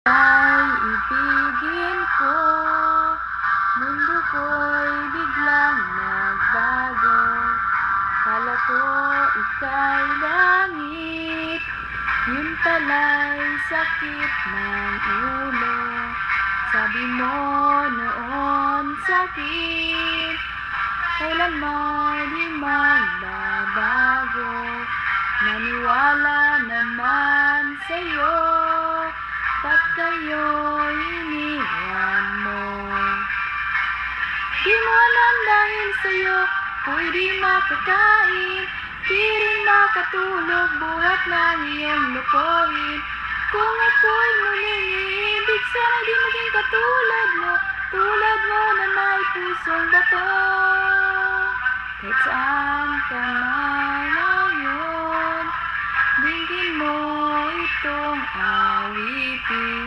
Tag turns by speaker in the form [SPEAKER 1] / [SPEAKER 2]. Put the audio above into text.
[SPEAKER 1] Ay ibigin ko, mundo ko'y biglang nagbago. Kala ko ika'y langit, yun pala'y sakit ng ulo. Sabi mo noon sa'kin, kailanman di magbabago. Naniwala naman sa'yo, ba't kayo'y iniwan mo? Di mo alam dahil sa'yo ako'y di makakain, di rin makatulog buhat ng iyong lukuhin. Kung ako'y muling iibig, sana di maging katulad mo, tulad mo na may pusong bato. Kahit saan ka man ngayon, dinggin mo itong awitin.